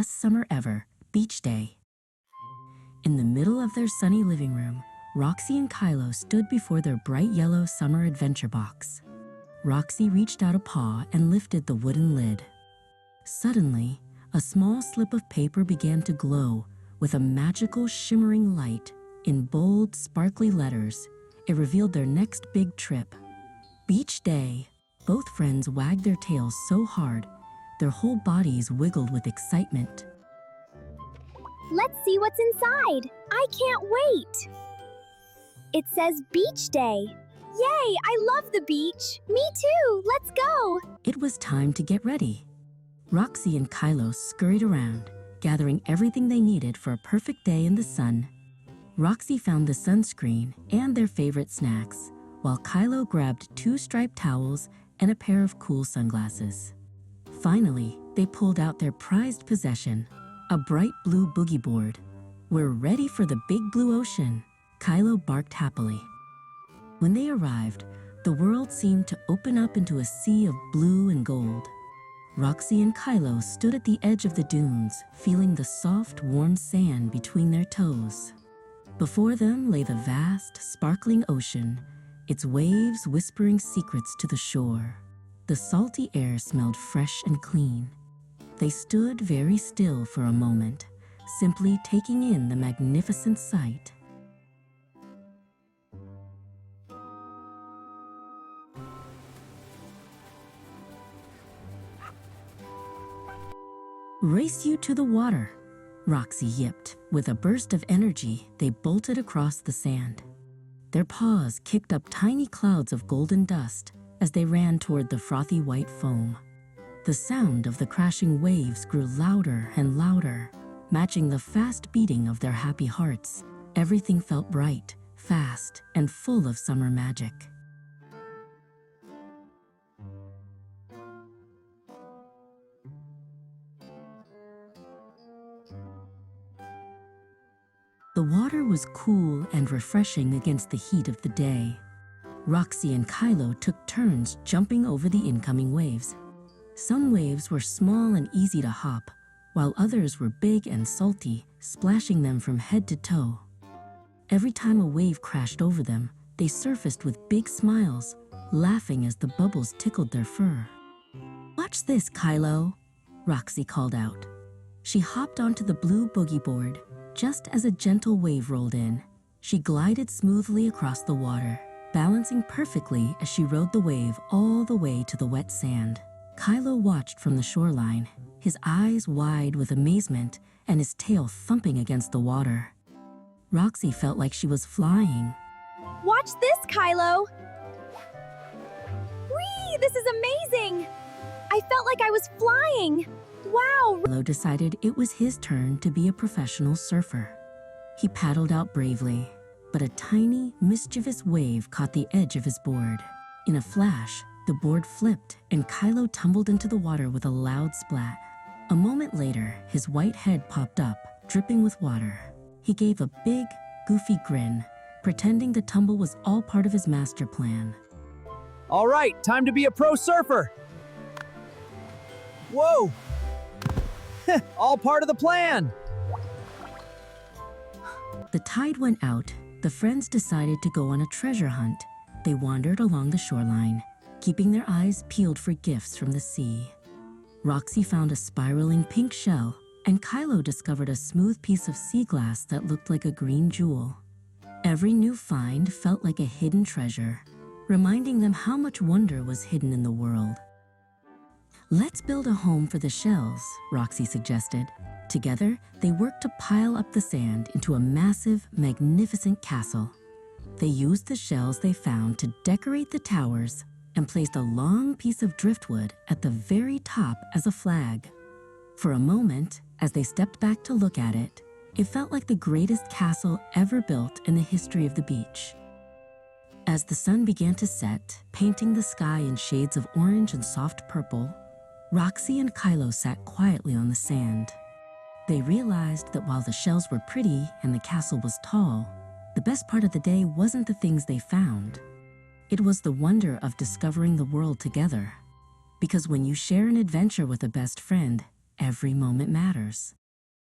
Best summer ever, beach day. In the middle of their sunny living room, Roxy and Kylo stood before their bright yellow summer adventure box. Roxy reached out a paw and lifted the wooden lid. Suddenly, a small slip of paper began to glow with a magical shimmering light. In bold, sparkly letters, it revealed their next big trip. Beach day. Both friends wagged their tails so hard, their whole bodies wiggled with excitement. Let's see what's inside. I can't wait. It says beach day. Yay, I love the beach. Me too, let's go. It was time to get ready. Roxy and Kylo scurried around, gathering everything they needed for a perfect day in the sun. Roxy found the sunscreen and their favorite snacks, while Kylo grabbed 2 striped towels and a pair of cool sunglasses. Finally, they pulled out their prized possession, a bright blue boogie board. We're ready for the big blue ocean, Kylo barked happily. When they arrived, the world seemed to open up into a sea of blue and gold. Roxy and Kylo stood at the edge of the dunes, feeling the soft, warm sand between their toes. Before them lay the vast, sparkling ocean, its waves whispering secrets to the shore. The salty air smelled fresh and clean. They stood very still for a moment, simply taking in the magnificent sight. Race you to the water, Roxy yipped. With a burst of energy, they bolted across the sand. Their paws kicked up tiny clouds of golden dust as they ran toward the frothy white foam. The sound of the crashing waves grew louder and louder, matching the fast beating of their happy hearts. Everything felt bright, fast, and full of summer magic. The water was cool and refreshing against the heat of the day. Roxy and Kylo took turns jumping over the incoming waves. Some waves were small and easy to hop, while others were big and salty, splashing them from head to toe. Every time a wave crashed over them, they surfaced with big smiles, laughing as the bubbles tickled their fur. "Watch this, Kylo," Roxy called out. She hopped onto the blue boogie board. Just as a gentle wave rolled in, she glided smoothly across the water, balancing perfectly as she rode the wave all the way to the wet sand. Kylo watched from the shoreline, his eyes wide with amazement and his tail thumping against the water. Roxy felt like she was flying. Watch this, Kylo. Whee, this is amazing. I felt like I was flying. Wow! Kylo decided it was his turn to be a professional surfer. He paddled out bravely, but a tiny, mischievous wave caught the edge of his board. In a flash, the board flipped and Kylo tumbled into the water with a loud splat. A moment later, his white head popped up, dripping with water. He gave a big, goofy grin, pretending the tumble was all part of his master plan. All right, time to be a pro surfer. Whoa! All part of the plan. The tide went out. The friends decided to go on a treasure hunt. They wandered along the shoreline, keeping their eyes peeled for gifts from the sea. Roxy found a spiraling pink shell, and Kylo discovered a smooth piece of sea glass that looked like a green jewel. Every new find felt like a hidden treasure, reminding them how much wonder was hidden in the world. "Let's build a home for the shells," Roxy suggested. Together, they worked to pile up the sand into a massive, magnificent castle. They used the shells they found to decorate the towers and placed a long piece of driftwood at the very top as a flag. For a moment, as they stepped back to look at it, it felt like the greatest castle ever built in the history of the beach. As the sun began to set, painting the sky in shades of orange and soft purple, Roxy and Kylo sat quietly on the sand. They realized that while the shells were pretty and the castle was tall, the best part of the day wasn't the things they found. It was the wonder of discovering the world together. Because when you share an adventure with a best friend, every moment matters.